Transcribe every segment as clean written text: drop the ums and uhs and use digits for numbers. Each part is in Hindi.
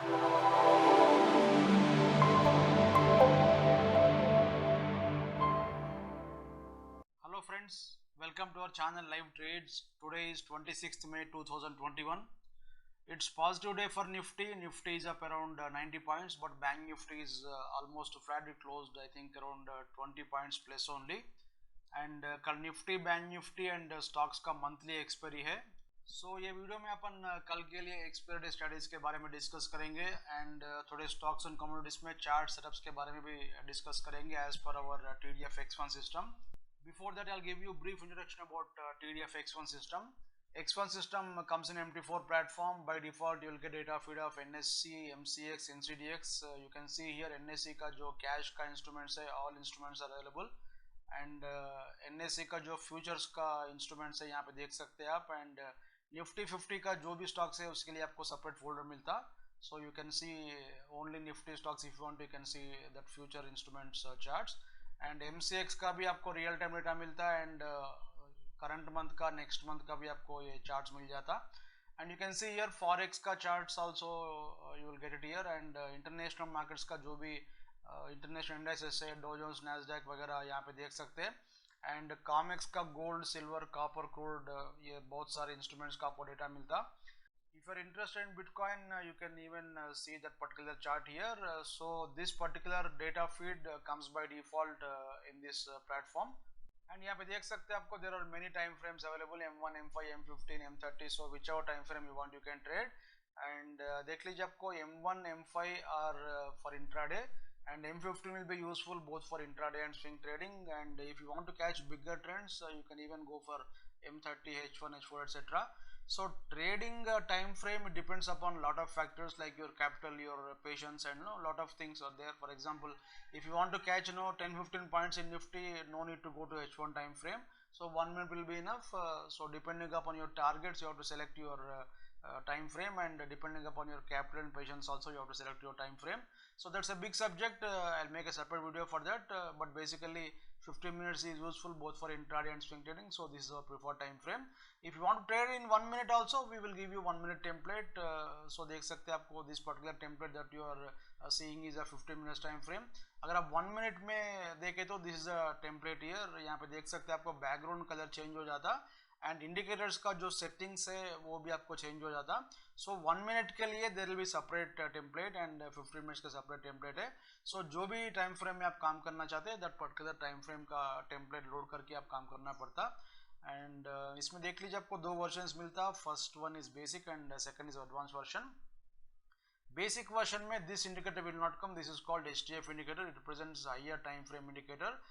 Hello friends, welcome to our channel Live Trades. Today is 26th May 2021. It's positive day for Nifty. Nifty is up around 90 points, but Bank Nifty is almost flat. It closed I think around 20 points plus only. And कल Nifty bank Nifty and stocks का मंथली एक्सपायरी है. सो ये वीडियो में अपन कल के लिए एक्सपायरी स्टडीज के बारे में डिस्कस करेंगे एंड थोड़े स्टॉक्स एंड कमोडिटीज में चार्ट सेटअप्स के बारे में भी डिस्कस करेंगे as per our TDF X1 system. Before that, I'll give you a brief introduction about TDF X1 system. X1 system comes in MT4 platform. By default, you will get data feed of NSE, MCX, NCDX. You can see here NSE का जो cash का instruments है, all instruments are available. And NSE का जो futures का instruments है यहाँ पे देख सकते हैं आप. And Nifty 50 का जो भी stocks है उसके लिए आपको separate folder मिलता. So you can see only Nifty stocks if you want. You can see that future instruments charts. And MCX का भी आपको रियल टाइम डेटा मिलता है एंड करंट मंथ का नेक्स्ट मंथ का भी आपको ये चार्ट्स मिल जाता. And you can see here forex का charts also you will get it here. And international markets का जो भी इंटरनेशनल इंडेक्सेस है, डो जोन्स, नैस्डैक वगैरह यहाँ पे देख सकते हैं. एंड कॉमेक्स का गोल्ड, सिल्वर, कॉपर, क्रूड, ये बहुत सारे इंस्ट्रूमेंट्स का आपको डेटा मिलता. If you're interested in Bitcoin, you can even see that particular chart here. So this particular data feed comes by default in this platform. And यहाँ पे देख सकते हैं आपको there are many time frames available, M1, M5, M15, M30. So whichever time frame you want, you can trade. And देख लीजिए आपको M1, M5 are for intraday, and M15 will be useful both for intraday and swing trading. And if you want to catch bigger trends, you can even go for M30, H1, H4, etc. So trading time frame depends upon lot of factors like your capital, your patience, and lot of things are there. For example, if you want to catch 10-15 points in Nifty, no need to go to H1 time frame. So 1 minute will be enough. So depending upon your targets, you have to select your time frame, and depending upon your capital and patience also you have to select your time frame. So that's a big subject. I'll make a separate video for that, but basically 15 minutes is useful both for intraday and swing trading. So this is our preferred time frame. If you want to trade in 1 minute also, we will give you 1 minute template. So देख सकते हैं आपको this particular template that you are seeing is a 15 minutes time frame. अगर आप 1 minute में देखें तो this is a template here. यहाँ पे देख सकते हैं आपको background color change हो जाता एंड इंडिकेटर्स का जो सेटिंग्स है वो भी आपको चेंज हो जाता. सो 1 मिनट के लिए there will be separate template and 15 minutes का सेपरेट टेम्पलेट है. सो जो भी टाइम फ्रेम में आप काम करना चाहते हैं दैट पर्टिकुलर टाइम फ्रेम का टेम्पलेट लोड करके आप काम करना पड़ता. एंड इसमें देख लीजिए आपको दो वर्जन्स मिलता. First one is basic and second is advance version. Basic version में this indicator will not come. This is called HTF indicator. It represents higher time frame indicator.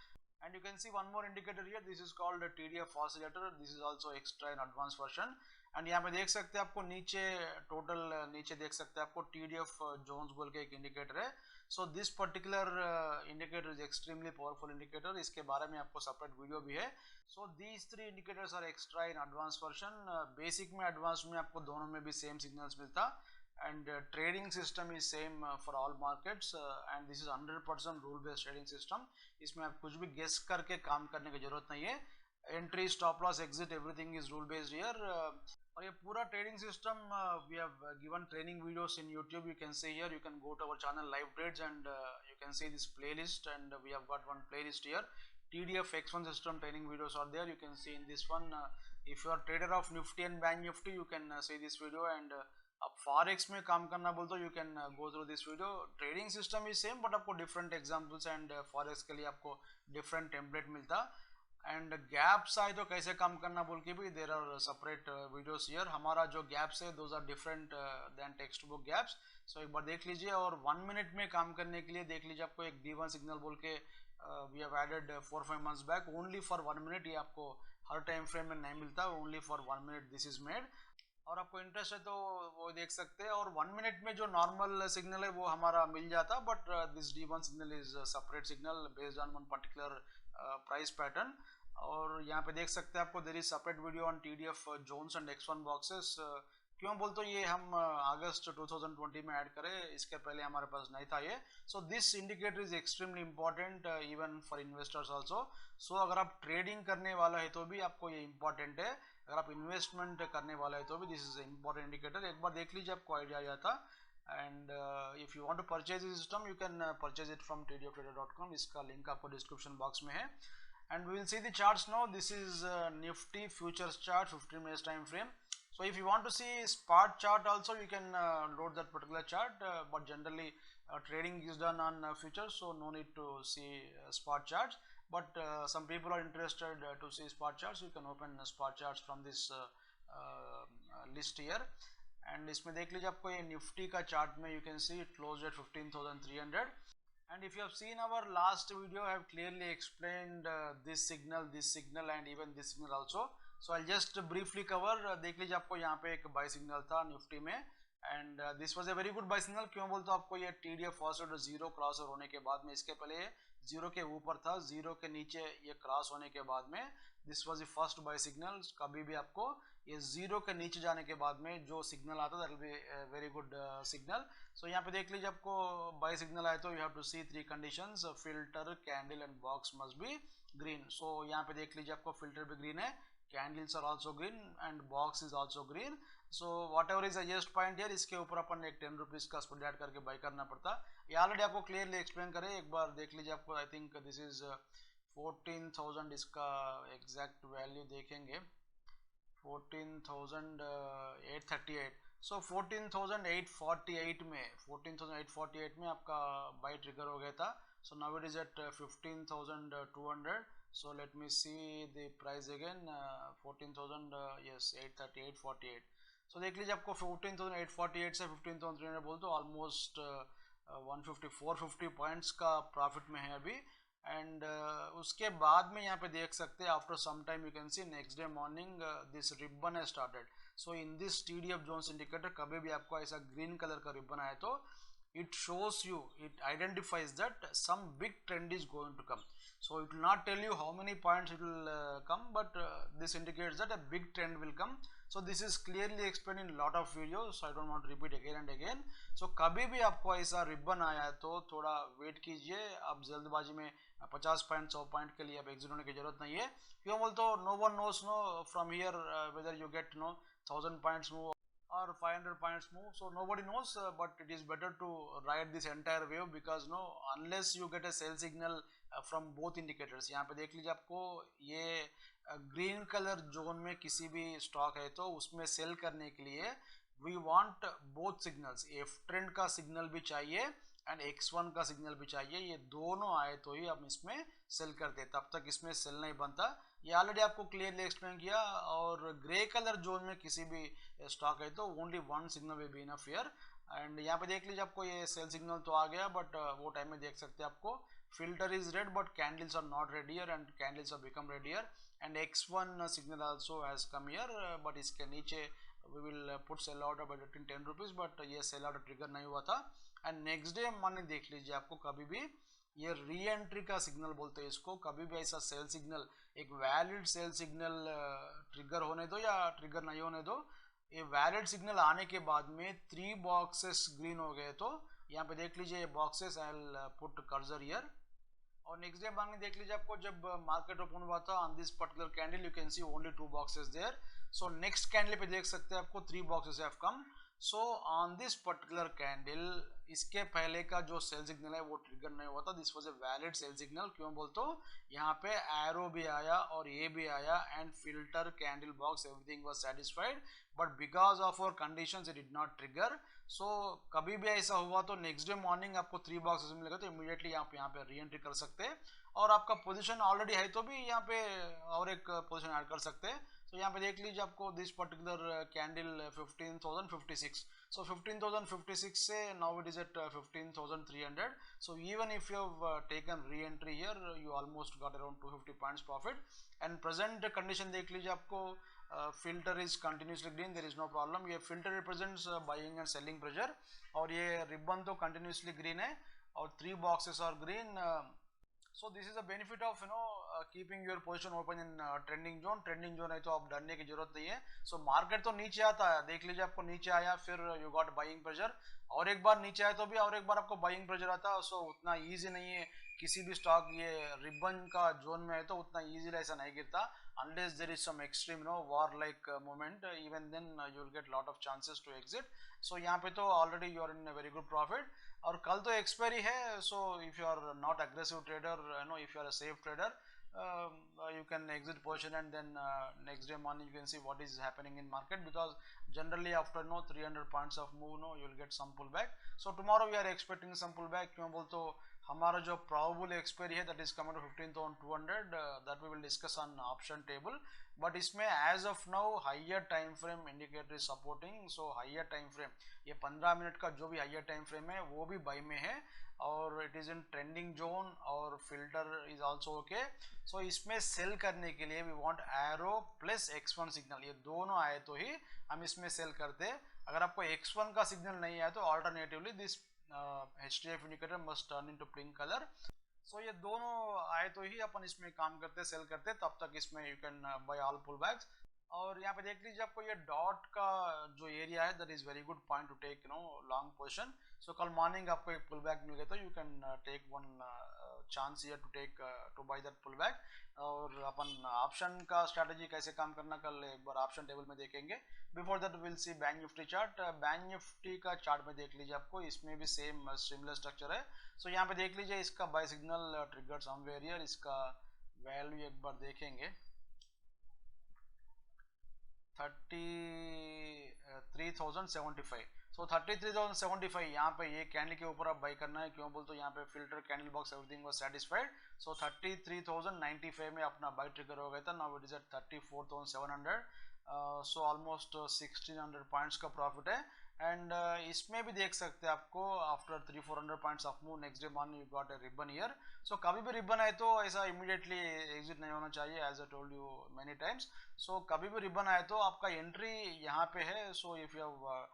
And you can see one more indicator here. This is called a TDF oscillator. This is also extra in advanced version. And यहाँ पे देख सकते हैं आपको नीचे टोटल नीचे देख सकते हैं आपको TDF जोन्स बोल के एक इंडिकेटर है. So this particular indicator is extremely powerful indicator. इसके बारे में आपको सेपरेट वीडियो भी है. So these 3 indicators are extra in advance version. Basic में एडवांस में आपको दोनों में भी सेम सिग्नल्स मिलता. And trading system is same for all markets, and this is 100% rule based trading system. इसमें आप कुछ भी guess करके काम करने की जरूरत नहीं है. Entry, stop loss, exit, everything is rule based here. और ये पूरा trading system we have given training videos in YouTube. You can see here. You can go to our channel Live Trades and you can see this playlist, and we have got one playlist here. TDF X1 system training videos are there. You can see in this one. If you are trader of Nifty and Bank Nifty, you can see this video. And आप फॉरेक्स में काम करना बोल तो you can go through this video. Trading system is same but आपको डिफरेंट एग्जांपल्स एंड फॉरेक्स के लिए आपको डिफरेंट टेम्पलेट मिलता. एंड गैप्स आए तो कैसे काम करना बोल के भी there are separate videos here. हमारा जो गैप्स है those are different than text book gaps. So एक बार देख लीजिए. और 1 मिनट में काम करने के लिए देख लीजिए आपको एक D1 सिग्नल बोल के we have added 4-5 months back only for 1 minute. ये आपको हर टाइम फ्रेम में नहीं मिलता. Only for 1 minute this is made. और आपको इंटरेस्ट है तो वो देख सकते हैं. और 1 मिनट में जो नॉर्मल सिग्नल है वो हमारा मिल जाता. But this D1 signal is separate signal based on one particular price pattern. और यहाँ पे देख सकते हैं आपको there is separate video on TDF zones and X1 boxes. क्यों बोलते हो ये हम अगस्त 2020 में ऐड करें. इसके पहले हमारे पास नहीं था ये. So this indicator is extremely important even for investors also. So अगर आप ट्रेडिंग करने वाला है तो भी आपको ये इंपॉर्टेंट है. अगर आप इन्वेस्टमेंट करने वाला है तो भी दिस इज इंपॉर्टेंट इंडिकेटर. एक बार देख लीजिए आपको आइडिया आ जाता. And if you want to purchase this system, you can purchase it from tdftrader.com. इसका लिंक आपको डिस्क्रिप्शन बॉक्स में है. And we will see the charts now. This is Nifty futures chart, 15 minutes time frame. So if you want to see spot chart also, you can load that particular chart, but generally trading is done on futures, so no need to see spot charts. But some people are interested to see spot charts. You can open spot charts from this list here. And इसमें देख लीजिए आपको ये निफ्टी का चार्ट में you can see it closed at 15,300. And if you have seen our last video, I have clearly explained this signal, and even this signal also. So I'll just briefly cover. देख लीजिए आपको यहाँ पे एक buy signal था निफ्टी में, and this was a very good buy signal. क्यों बोलते हो आपको, ये TDF फर्स्ट जीरो क्रॉस होने के बाद में, इसके पहले जीरो के ऊपर था, जीरो के नीचे ये क्रॉस होने के बाद में this was the first buy signal. कभी भी आपको ये जीरो के नीचे जाने के बाद में जो सिग्नल आता that will be very good signal. So यहाँ पे देख लीजिए आपको बाय सिग्नल आए तो you have to see three conditions, filter, candle and box must be green. So यहाँ पे देख लीजिए आपको फिल्टर भी ग्रीन है, candles are also green and box is also green. So whatever is highest point here, इसके ऊपर अपन एक 10 रुपीज का स्प्रेड ऐड करके बाय करना पड़ता. ये ऑलरेडी आपको क्लियरली एक्सप्लेन करे, एक बार देख लीजिए आपको. आई थिंक दिस इज 14,000, इसका एग्जैक्ट वैल्यू देखेंगे 14,838. सो 14,848 में आपका बाय ट्रिगर हो गया था. So now it is at 15,200. So let me see the price again, 14,000 yes 838.48. So देख लीजिए आपको 14,848 से 15,300 बोल तो ऑलमोस्ट 450 पॉइंट्स का प्रॉफिट में है अभी. एंड उसके बाद में यहाँ पे देख सकते हैं after some time you can see next day morning this ribbon है started. So in this TDF zones indicator कभी भी आपको ऐसा ग्रीन कलर का रिबन आए तो it shows you, it identifies that some big trend is going to come. So it will not tell you how many points it will come, but this indicates that a big trend will come. So this is clearly explained in lot of videos, so I don't want to repeat again and again. So कभी भी आपको ऐसा रिबन आया तो थोड़ा वेट कीजिए. आप जल्दबाजी में 50 पॉइंट 100 पॉइंट के लिए आप एग्जिट होने की जरूरत नहीं है. क्यों बोलते हो, no one knows no from here whether you get 1000 points move or 500 points move. So nobody knows, but it is better to ride this entire wave because unless you get a sell signal from both indicators. यहाँ पे देख लीजिए आपको ये ग्रीन कलर जोन में किसी भी स्टॉक है तो उसमें सेल करने के लिए we want both signals. F trend का सिग्नल भी चाहिए एंड X1 का सिग्नल भी चाहिए. ये दोनों आए तो ही हम इसमें सेल करते, तब तक इसमें सेल नहीं बनता. ये ऑलरेडी आपको क्लियरली एक्सप्लेन किया. और ग्रे कलर जोन में किसी भी स्टॉक है तो only one signal will be enough here. And यहाँ पे देख लीजिए आपको ये सेल सिग्नल तो आ गया, बट वो टाइम में देख सकते हैं आपको filter is red but candles are not red here and candles are become red here. And X1 signal also has come here, but इसके नीचे we will put sell out about 10 rupees, but ये सेल आउट ट्रिगर नहीं हुआ था. एंड नेक्स्ट डे मॉर्निंग देख लीजिए आपको कभी भी ये री एंट्री का सिग्नल बोलते हैं इसको. कभी भी ऐसा सेल सिग्नल, एक वैलिड सेल सिग्नल ट्रिगर होने दो या ट्रिगर नहीं होने दो, ये वैलिड सिग्नल आने के बाद में 3 बॉक्सेस ग्रीन हो गए तो यहाँ पे देख लीजिए boxes, I will put cursor here. और नेक्स्ट डे मॉर्निंग देख लीजिए आपको जब मार्केट ओपन हुआ था on this particular candle you can see only 2 boxes there. So next candle पे देख सकते हैं आपको 3 boxes have come. So on this particular candle इसके पहले का जो सेल सिग्नल है वो ट्रिगर नहीं हुआ था. This was a valid sell signal. क्यों बोलते हो, यहाँ पे एरो भी आया और ये भी आया and filter, candle, box everything was satisfied, but because of our conditions it did not trigger. So कभी भी ऐसा हुआ तो नेक्स्ट डे मॉर्निंग आपको 3 बॉक्सेस मिलेगा तो इमीडिएटली आप यहाँ पे री एंट्री कर सकते हैं. और आपका पोजीशन ऑलरेडी है तो भी यहाँ पे और एक पोजीशन ऐड कर सकते हैं. तो यहाँ पे देख लीजिए आपको दिस पर्टिकुलर कैंडल 15,056. सो 15,056 से now it is at 15,300. So even if you have taken re entry here you almost got around 250 points profit. And present condition देख लीजिए आपको filter is continuously green, there is no problem. ये filter represents buying and selling pressure और ये रिबन तो कंटिन्यूसली ग्रीन है और 3 boxes are green. So this is the benefit of keeping your position open in trending zone. Trending zone है तो आप डरने की जरूरत नहीं है. So market तो नीचे आता है, देख लीजिए आपको नीचे आया, फिर you got buying pressure, और एक बार नीचे आया तो भी और एक बार आपको buying pressure आता है. So उतना easy नहीं है किसी भी स्टॉक ये रिबन का जोन में है तो उतना easily ऐसा नहीं गिरता. unless there is some extreme war like moment, even then you will get lot of chances to exit. So यहाँ पे तो already you are in a very good profit. और कल तो expiry है, so if you are not aggressive trader, if you are a safe trader, you can exit position, and then next day morning you can see what is happening in market, because generally after 300 points of move you will get some pullback. So tomorrow we are expecting some pullback. क्यों बोल तो हमारा जो probable expiry है that is coming to 15,200, that we will discuss on option table. But इसमें as of now higher time frame indicator is supporting. So higher time frame, ये 15 मिनट का जो भी higher time frame है वो भी buy में है, और it is in trending zone, और filter is also okay. So इसमें sell करने के लिए we want arrow plus x1 signal, ये दोनों आए तो ही हम इसमें sell करते हैं. अगर आपको x1 का signal नहीं आया तो alternatively this HTF indicator must turn into pink color. So ये दोनों आए तो ही अपन इसमें काम करते सेल करते, तब तक इसमें you can buy all pullbacks. और यहाँ पे देख लीजिए आपको ये डॉट का जो एरिया है that is very good point to take long position. So कल मॉर्निंग आपको एक पुल बैक मिल गया तो you can take one chance here to take to buy that pull back. और अपन ऑप्शन का स्ट्रेटजी कैसे काम करना कल एक बार ऑप्शन टेबल में देखेंगे. Before that will see bank Nifty chart. Bank Nifty का चार्ट में देख लीजिए आपको इसमें भी सेम सिमिलर स्ट्रक्चर है. सो यहाँ पे देख लीजिए इसका buy signal trigger somewhere here. इसका वैल्यू एक बार देखेंगे 33,075. सो 33,075 यहाँ पे ये कैंडल के ऊपर आप बाई करना है. क्यों बोल तो यहाँ पे filter candle box everything was satisfied. So 33,095 में अपना बाई ट्रिगर हो गया था. Now it is at 34,700. So almost 1600 points का प्रॉफिट है. एंड इसमें भी देख सकते हैं आपको after 300-400 points of move next day morning you got a ribbon here. So कभी भी रिबन आए तो ऐसा इमीडिएटली एग्जिट नहीं होना चाहिए, as I told you many times. So कभी भी रिबन आए तो आपका एंट्री यहाँ पे है. सो if you have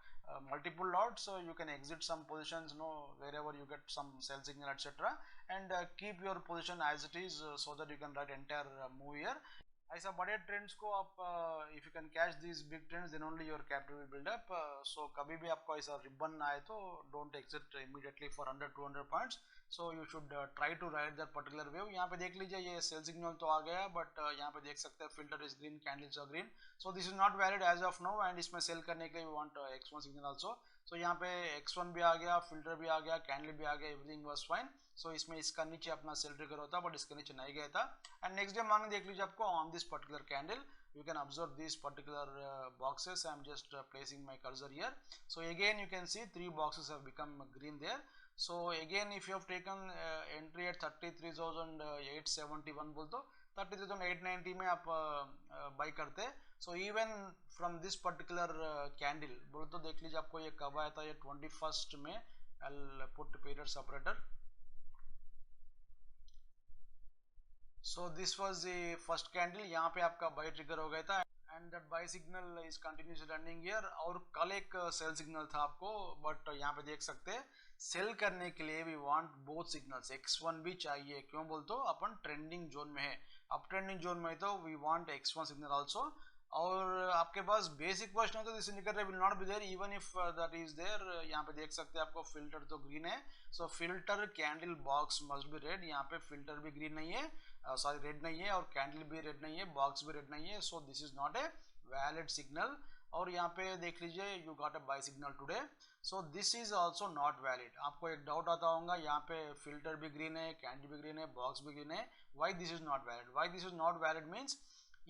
multiple lots, so you can exit some positions wherever you get some sell signal etc, and keep your position as it is, so that you can write entire move here. ऐसा बड़े ट्रेंड्स को आप if you can catch this big trends then only your capital will build up. So कभी भी आपको ऐसा रिबन आए तो don't exit immediately for 100-200 points. So you should try to ride that particular wave. यहाँ पे देख लीजिए ये सेल सिग्नल तो आ गया, बट यहाँ पे देख सकते हैं filter is green, candles are green. So this is not valid as of now, and इसमें सेल करने के लिए we want x1 signal also. So यहाँ पे x1 भी आ गया, फिल्टर भी आ गया, कैंडल भी आ गया, एवरीथिंग वाज फाइन. सो इसमें इसका नीचे अपना सेल ट्रिगर होता, बट इसके नीचे नहीं गया था. एंड नेक्स्ट डे मॉर्निंग देख लीजिए आपको on this particular candle you can observe these particular boxes. I am just placing my cursor here. So again you can see 3 boxes have become green there. So again if you have taken entry at 33,871 बोल तो 33,890 में आप बाई करते. So even from this particular candle बोल तो देख लीजिए आपको ये कब आया था, ये 21st में. I'll put period separator. So this was the first candle. यहाँ पे आपका बाई ट्रिगर हो गया था, and that by signal is continuous running here. और कल एक सेल सिग्नल था आपको, बट यहाँ पे देख सकते हैं सेल करने के लिए we want both signals. x1 भी चाहिए. क्यों बोल तो अपन ट्रेंडिंग जोन में है. अब ट्रेंडिंग जोन में तो we want x1 signal also. और आपके पास बेसिक क्वेश्चन है तो this indicator will not be there even if that is there. यहाँ पे देख सकते हैं आपको फिल्टर तो ग्रीन है. So filter candle box must be red. यहाँ पे फिल्टर भी ग्रीन नहीं है, सॉरी रेड नहीं है, और कैंडल भी रेड नहीं है, बॉक्स भी रेड नहीं है. So this is not a valid signal. और यहाँ पे देख लीजिए you got a buy signal today. So this is also not valid. आपको एक डाउट आता होगा, यहाँ पे फिल्टर भी ग्रीन है, कैंडल भी ग्रीन है, बॉक्स भी ग्रीन है. Why this is not valid? Why this is not valid means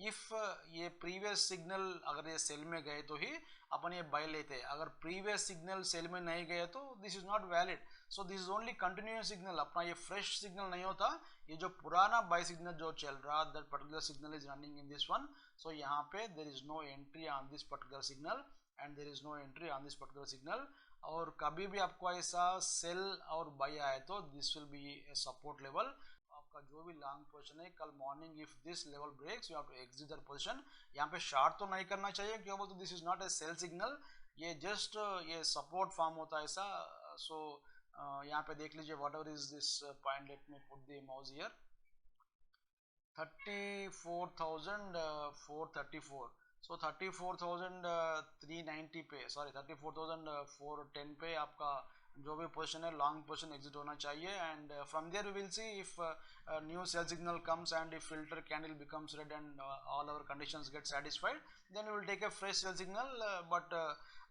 if ये प्रीवियस सिग्नल अगर ये सेल में गए तो ही अपन ये बाय लेते हैं. अगर प्रीवियस सिग्नल सेल में नहीं गए तो this is not valid. So this is only continuous signal. अपना ये फ्रेश सिग्नल नहीं होता. ये जो पुराना बाय सिग्नल जो चल रहा, that particular signal is running in this one. So यहाँ पे there is no entry on this particular signal, and there is no entry on this particular signal. और कभी भी आपको ऐसा सेल और बाय आए तो this will be a support level. आपका जो भी लॉन्ग पोजीशन है कल morning if this level breaks you have to exit that position. यहाँ पे शार्ट तो नहीं करना चाहिए. क्यों बोलते this is not a sell signal. ये जस्ट ये सपोर्ट फॉर्म होता है ऐसा. सो यहाँ पे देख लीजिए whatever is this point. Let me put the mouse here. 34,434. So 34,390 पे, सॉरी 34,410 पे आपका जो भी पोजीशन है लॉन्ग पोजीशन एग्जिट होना चाहिए and from there we will see if new sell signal comes and if filter candle becomes red and all our conditions get satisfied then we will take a fresh sell signal but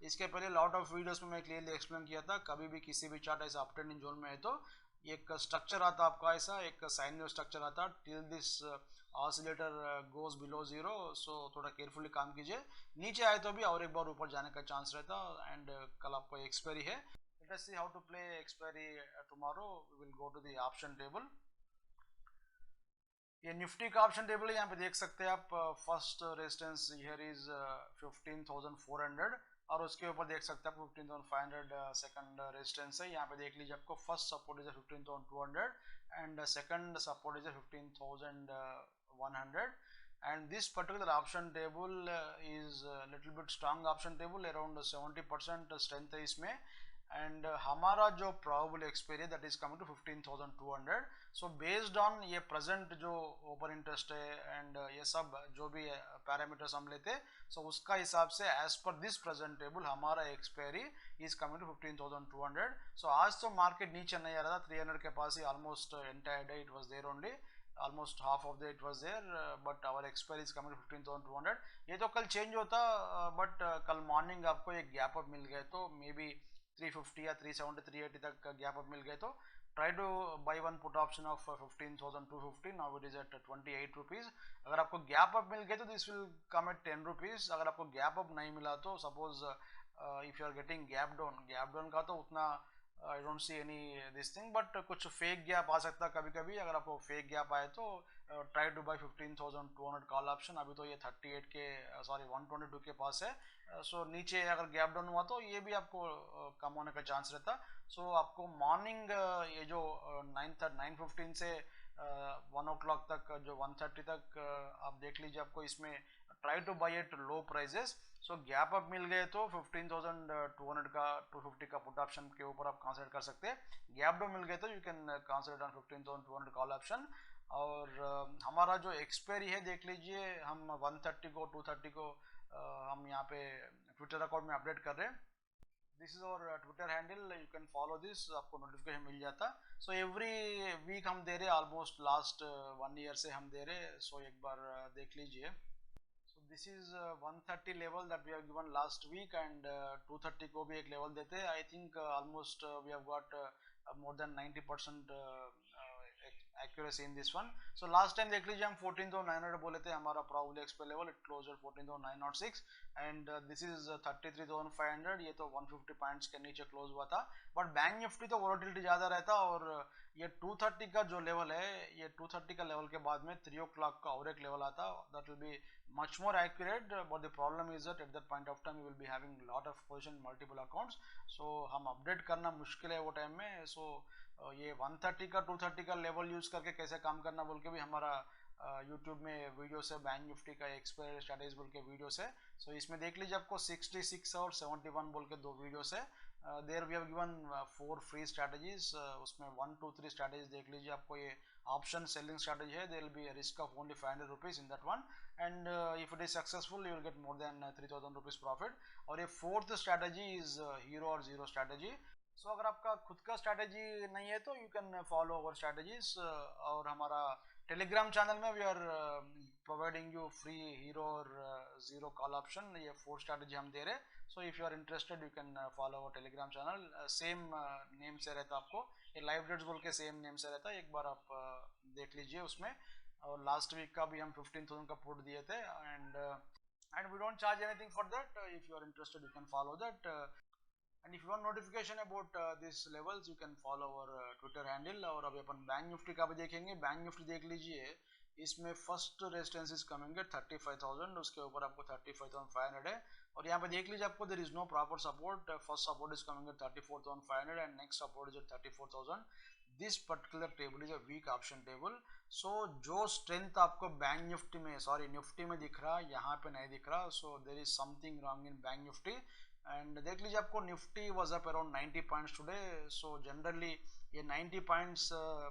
इसके पहले लॉट ऑफ वीडियोस में मैं क्लियरली एक्सप्लेन किया था कभी भी किसी भी चार्ट ऐसा अपट्रेंडिंग जोन में है तो एक स्ट्रक्चर आता आपका ऐसा एक साइन वेव स्ट्रक्चर आता till this oscillator goes below zero so थोड़ा केयरफुली काम कीजिए नीचे आए तो भी और एक बार ऊपर जाने का चांस रहता एंड कल आपको एक्सपायरी है let us see how to play expiry tomorrow we will go to the option table ये निफ्टी का ऑप्शन टेबल है यहाँ पे देख सकते हैं आप फर्स्ट रेजिस्टेंस हियर इज 15,400 और उसके ऊपर देख सकते हैं आप 15,500 सेकंड रेजिस्टेंस है यहाँ पे देख लीजिए आपको first support is 15,200 and second support is 15,100 and this particular option table is little bit strong option table around 70% strength है इसमें एंड हमारा जो probable expiry that is coming to 15,200 so based on ये प्रेजेंट जो ओपन इंटरेस्ट है एंड ये सब जो भी पैरामीटर्स हम लेते सो उसका हिसाब से as per this present table हमारा expiry is coming to 15,200 so आज तो मार्केट नीचे नहीं आ रहा था 300 के पास ही almost entire day it was there only almost half of the it was there but our expiry is coming to 15,200 ये तो कल चेंज होता बट कल मॉर्निंग आपको एक गैप अप मिल गए तो मे बी 350 या 370 380 तक गैप अप मिल गए तो try to buy one put option of 15,250 now it is at 28 rupees अगर आपको गैप अप मिल गए तो this will come at 10 rupees अगर आपको गैप अप नहीं मिला तो suppose if you are getting gap down का तो उतना I don't see any this thing but कुछ फेक गैप आ सकता है कभी कभी अगर आपको फेक गैप आए तो try to by 15,200 call option अभी तो ये 38 के सॉरी 122 के पास है सो नीचे अगर गैप डाउन हुआ तो ये भी आपको कम होने का चांस रहता सो आपको मॉर्निंग ये जो 9:15 से 1 o'clock तक जो 1:30 तक आप देख लीजिए आपको इसमें try to buy at low prices so gap up मिल गए तो 15,200 का 250 का पुट ऑप्शन के ऊपर आप कंसिडर कर सकते हैं गैप डाउन मिल गए तो you can consider on 15,200 call option और हमारा जो एक्सपायरी है देख लीजिए हम 130 को 230 को हम यहाँ पे ट्विटर अकाउंट में अपडेट कर रहे हैं दिस इज और Twitter handle you can follow this आपको नोटिफिकेशन मिल जाता सो एवरी वीक हम दे रहे ऑलमोस्ट लास्ट 1 ईयर से हम दे रहे सो एक बार देख लीजिए this is 130 level that we have given last week and 230 को भी एक level देते I think almost we have got more than 90% accuracy in this one so last time देख लीजिए हम 14,900 बोले थे हमारा probable expert level it closed at 14,906 and this is 33,500 ये तो 150 पॉइंट्स के नीचे क्लोज हुआ था बट बैंक निफ्टी तो वोलेटिलिटी ज्यादा रहता और ये 230 का जो लेवल है ये 230 का लेवल के बाद में 3 o'clock का और एक लेवल आता that will B much more accurate but the problem is that at that point of time you will be having lot of position multiple accounts so हम अपडेट करना मुश्किल है वो टाइम में so ये 130 का 230 का लेवल यूज करके कैसे काम करना बोल के भी हमारा यूट्यूब में वीडियो से बैंक निफ्टी का एक्सपायरी स्ट्रैटेजी बोल के वीडियो से सो इसमें देख लीजिए आपको 66 और 71 बोल के दो वीडियो से there we have given 4 free strategies उसमें 1 2 3 स्ट्रैटेजीज देख लीजिए आपको ये ऑप्शन सेलिंग स्ट्रैटेजी है there will be a risk of only 500 rupees in that one and if it is successful you will get more than 3,000 rupees profit और ये फोर्थ स्ट्रैटेजी इज हीरो और जीरो स्ट्रैटेजी सो अगर आपका खुद का स्ट्रैटेजी नहीं है तो you can follow our strategies और हमारा टेलीग्राम चैनल में we are providing you free hero और जीरो कॉल ऑप्शन ये 4 स्ट्रैटेजी हम दे रहे so if you are interested you can follow our Telegram channel same name से रहता आपको ये लाइव ट्रेड्स बोल के सेम नेम से रहता है एक बार आप देख लीजिए उसमें और लास्ट वीक का भी हम 15,000 का पुट दिए थे and we don't charge anything for that if you are interested you can follow that and if you want notification about these levels you can follow our Twitter handle और अभी अपन बैंक निफ्टी का भी देखेंगे बैंक निफ्टी देख लीजिए इसमें फर्स्ट रेजिस्टेंस इज कमिंग 35,000 उसके ऊपर आपको 35,500 है और यहाँ पे देख लीजिए आपको there is no proper support first support is coming 34,500 and next support is 34,000 this particular table is a week option table so जो स्ट्रेंथ आपको बैंक निफ्टी में सॉरी निफ्टी में दिख रहा यहाँ पे नहीं दिख रहा so there is something wrong in bank Nifty and देख लीजिए आपको Nifty was up around 90 points today so generally ये 90 पॉइंट्स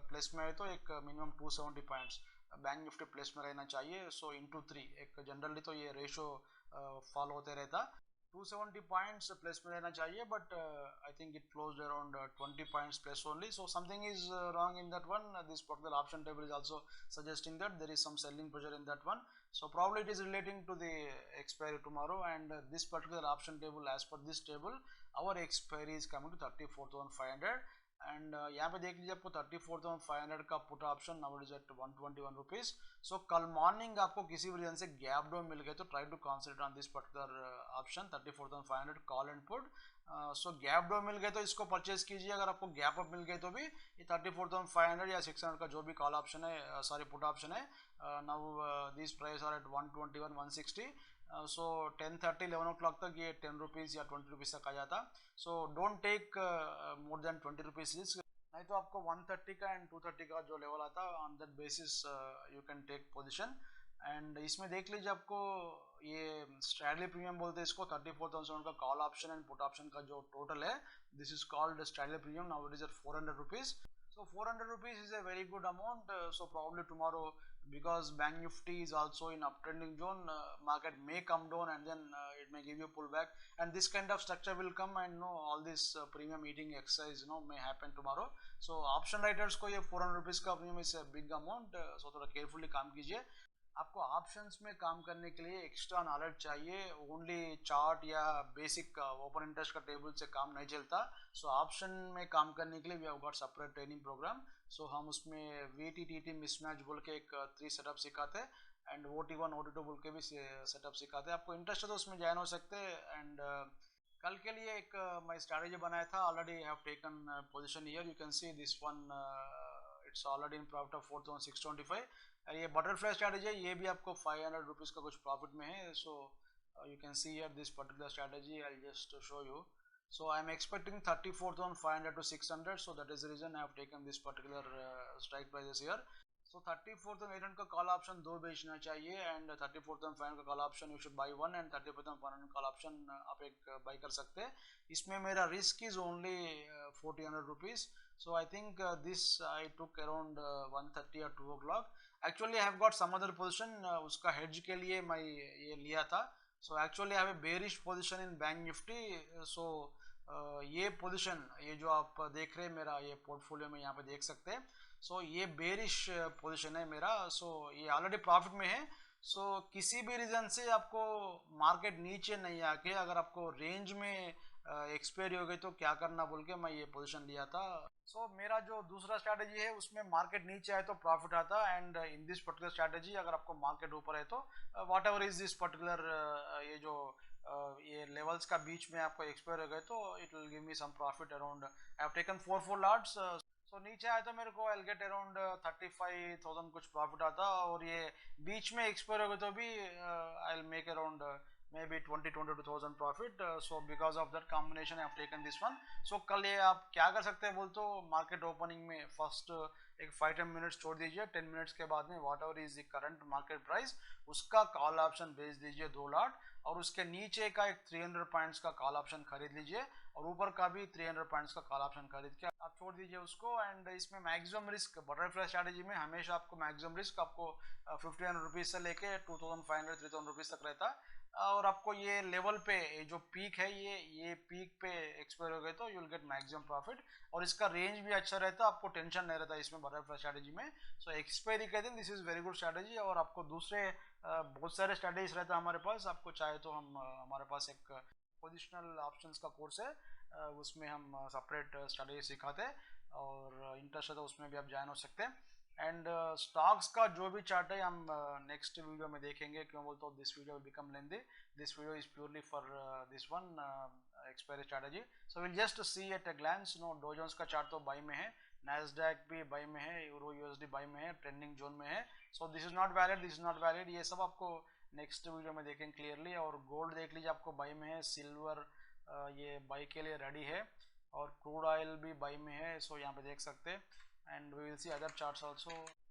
प्लस में है तो एक minimum 270 points bank Nifty plus में रहना चाहिए सो इनटू 3 एक जनरली तो ये रेशो फॉलो होते रहता 270 पॉइंट्स प्लस में रहना चाहिए, but I think it closed around 20 points plus only, so something is wrong in that one. This particular option table is also suggesting that there is some selling pressure in that one, so probably it is relating to the expiry tomorrow, and this particular option table, as per this table, our expiry is coming to 34,500, and यहाँ पे देख लीजिए आपको 34,500 का put option now is at 121 rupees. So कल मॉर्निंग आपको किसी भी रीजन से गैप डाउन मिल गए तो try to concentrate on this particular option 34,500 call and put. So gap down मिल गए तो इसको परचेज कीजिए. अगर आपको गैप अप मिल गए तो भी ये 34,500 या 600 का जो भी कॉल ऑप्शन है, सॉरी पुट ऑप्शन है, now this price are at 121 160. So 10:30 11 o'clock तक ये 10 रुपीज़ या 20 रुपीज़ तक आ जाता. So don't take more than 20 rupees risk, नहीं तो आपको 130 का एंड 230 का जो लेवल आता है on that basis you can take position. And इसमें देख लीजिए आपको ये स्ट्रैडली प्रीमियम बोलते हैं इसको, 34,000 का call option and put option का जो टोटल है, this is called straddle premium. Now it is at 400 rupees. So 400 rupees is a very good amount. So probably tomorrow, because Bank Nifty is also in uptrending zone, market may come down and then it may give you pullback, and this kind of structure will come, and all this premium eating exercise may happen tomorrow. So option writers को ये 400 rupees का premium is a big amount. So थोड़ा carefully काम कीजिए. आपको ऑप्शंस में काम करने के लिए एक्स्ट्रा नॉलेज चाहिए. ओनली चार्ट या बेसिक ओपन इंटरेस्ट का टेबल से काम नहीं चलता. सो ऑप्शन में काम करने के लिए we have got separate training program. So हम उसमें VTTT मिसमैच बोल के एक 3 सेटअप सिखाते हैं, एंड OT1 OT2 बोल के भी सेटअप सिखाते हैं. आपको इंटरेस्ट है तो उसमें ज्वाइन हो सकते हैं. एंड कल के लिए एक मैं स्ट्रैटेजी बनाया था, already I have taken position here. You can see this one, it's already in profit of 4,625. ये बटरफ्लाई स्ट्रैटेजी है, ये भी आपको 500 रुपीज़ का कुछ प्रॉफिट में है. So you can see here this particular strategy. I just show you. So I am expecting 34,500 to 600. So that is the reason I have taken this particular strike prices here. So 34,800 का कॉल ऑप्शन 2 बेचना चाहिए, एंड 34,500 का call option you should buy 1, and 34,500 call option आप एक बाई कर सकते हैं. इसमें मेरा risk is only 400 rupees. So I think this I took around 1:30 or 2 o'clock. Actually I have got some other position, उसका हेड्ज के लिए मैं ये लिया था. So actually I have a bearish position in bank Nifty. So ये पोजीशन, ये जो आप देख रहे हैं मेरा ये पोर्टफोलियो में यहाँ पे देख सकते हैं. सो ये बेरिश पोजीशन है मेरा. सो ये ऑलरेडी प्रॉफिट में है. सो किसी भी रीजन से आपको मार्केट नीचे नहीं आके अगर आपको रेंज में एक्सपायरी हो गई तो क्या करना बोल के मैं ये पोजीशन लिया था. सो मेरा जो दूसरा स्ट्रैटेजी है उसमें मार्केट नीचे आए तो प्रॉफिट आता, and in this particular strategy अगर आपको मार्केट ऊपर है तो what ever is this particular ये जो ये लेवल्स का बीच में आपको एक्सपायर हो गए तो it will give me some profit around. I have taken 4 lots. So नीचे आए तो मेरे को आई गेट अराउंड 35,000 कुछ प्रॉफिट आता, और ये बीच में एक्सपायर हो गए तो भी I will make around maybe 22,000 profit. So because of that combination I have taken this one. So कल ये आप क्या कर सकते हैं बोल तो मार्केट ओपनिंग में फर्स्ट एक 5-10 मिनट्स छोड़ दीजिए. 10 मिनट्स के बाद में what ever is the current market price उसका कॉल ऑप्शन बेच दीजिए 2 लॉट, और उसके नीचे का एक 300 पॉइंट्स का कॉल ऑप्शन खरीद लीजिए, और ऊपर का भी 300 पॉइंट्स का कॉल ऑप्शन खरीद के आप छोड़ दीजिए उसको. एंड इसमें मैक्सिमम रिस्क बटरफ्लाई स्ट्रैटेजी में हमेशा आपको मैक्सिमम रिस्क आपको 1500 रुपीज़ से लेके 2,500 3,000 रुपीज़ तक रहता है. और आपको ये लेवल पे ये जो पीक है ये पीक पे एक्सपायर हो गए तो you will get maximum profit, और इसका रेंज भी अच्छा रहता है, आपको टेंशन नहीं रहता इसमें बटरफ्लाई स्ट्रैटेजी में. सो एक्सपायरी कहते हैं this is very good strategy. और आपको दूसरे बहुत सारे स्ट्रैटेजीज रहता है हमारे पास. आपको चाहे तो हम हमारे पास एक पोजिशनल ऑप्शंस का कोर्स है, उसमें हम सेपरेट स्ट्रैटेजी सिखाते हैं, और इंटरेस्ट है तो उसमें भी आप ज्वाइन हो सकते हैं. एंड स्टॉक्स का जो भी चार्ट है हम नेक्स्ट वीडियो में देखेंगे. क्यों बोलते हो this video will become lengthy. This video is purely for this one expiry strategy. So will just see at a glance. Dow Jones का चार्ट तो बाई में है, नैस्डैक भी बाई में है, यूरो USD बाई में है, ट्रेंडिंग जोन में है. So this is not valid, this is not valid, ये सब आपको नेक्स्ट वीडियो में देखेंगे क्लियरली. और गोल्ड देख लीजिए आपको बाई में है, सिल्वर ये बाई के लिए रेडी है, और क्रूड ऑयल भी बाई में है. सो यहाँ पे देख सकते हैं. And we will see other charts also.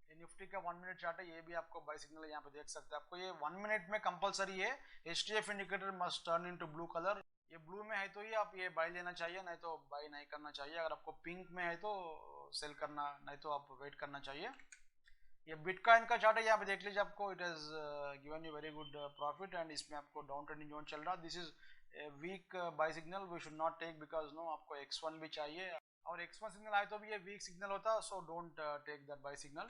ये निफ्टी का 1 मिनट चार्ट है, ये भी आपको बाई सिग्नल यहाँ पे देख सकते हैं. आपको ये 1 मिनट में कंपलसरी है HTF indicator must turn into blue colour. ये ब्लू में है तो ही आप ये बाई लेना चाहिए, नहीं तो बाई नहीं करना चाहिए. अगर आपको पिंक में है तो सेल करना, नहीं तो आप वेट करना चाहिए. ये बिटकॉइन का चार्ट है, यहाँ पे देख लीजिए आपको it has given you very good profit, and इसमें आपको डाउन ट्रेंडिंग जोन चल रहा है. This is weak buy signal we should not take, because no आपको x1 भी चाहिए और x1 सिग्नल आए तो भी ये वीक सिग्नल होता है, so don't take that buy signal.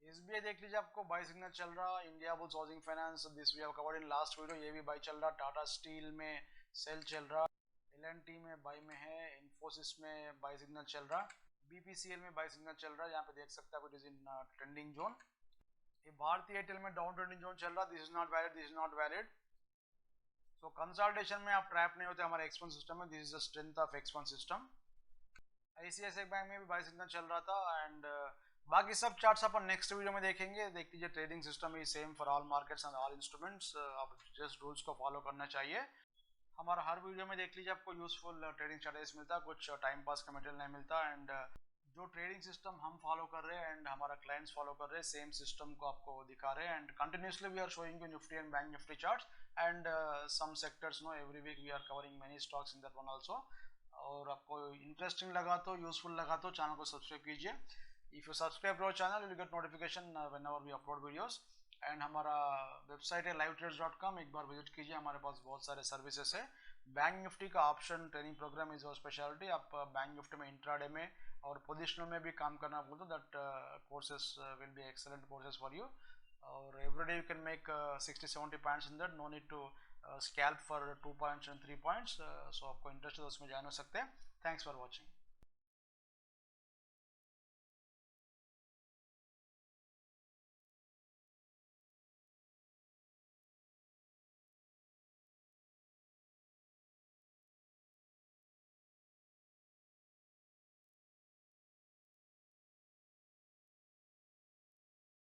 SBI देख लीजिए आपको बाय सिग्नल चल रहा, India Bulls Housing Finance this we have covered in last video, ये भी बाय चल रहा, टाटा स्टील में सेल चल रहा, L&T में बाय में है, इन्फोसिस में बाय सिग्नल चल रहा, BPCL में बाय सिग्नल चल रहा है, यहाँ पे देख सकते हैं आप, it is in trending zone. ये भारतीय एयरटेल में डाउन ट्रेंडिंग जोन चल रहा, this is not valid, this is not valid. So consultation में आप ट्रैप नहीं होते हमारे X1 सिस्टम में, this is the strength of X1 system. ICICI bank में भी बाय सिग्नल चल रहा था एंड बाकी सब चार्ट्स अपन नेक्स्ट वीडियो में देखेंगे। देख लीजिए trading system is same for all markets and all instruments, आप जस्ट रूल्स को फॉलो करना चाहिए। हमारा हर वीडियो में देख लीजिए आपको यूजफुल ट्रेडिंग स्ट्रेटेजीज मिलता है, कुछ टाइम पास का मटेरियल नहीं मिलता एंड जो ट्रेडिंग सिस्टम हम फॉलो कर रहे हैं एंड हमारा क्लाइंट्स फॉलो कर रहे हैं, सेम सिस्टम को आपको दिखा रहे हैं and continuously we are showing you Nifty and bank Nifty charts and some sectors no every week we are covering many stocks in that one also. और आपको इंटरेस्टिंग लगा तो, यूजफुल लगा तो चैनल को सब्सक्राइब कीजिए। If you subscribe our channel you will get notification whenever we upload videos and हमारा वेबसाइट है livetrades.com, एक बार विजिट कीजिए, हमारे पास बहुत सारे सर्विसेज है। बैंक निफ्टी का ऑप्शन ट्रेनिंग प्रोग्राम इज और स्पेशलिटी, आप बैंक निफ्टी में इंट्राडे में और पोजिशनल में भी काम करना बोलते हो, that courses will be excellent courses for you और everyday you can make 60-70 points in that, no need to scalp for 2 points and 3 points. So आपको इंटरेस्ट है तो उसमें ज्वाइन हो सकते हैं। Thanks for watching.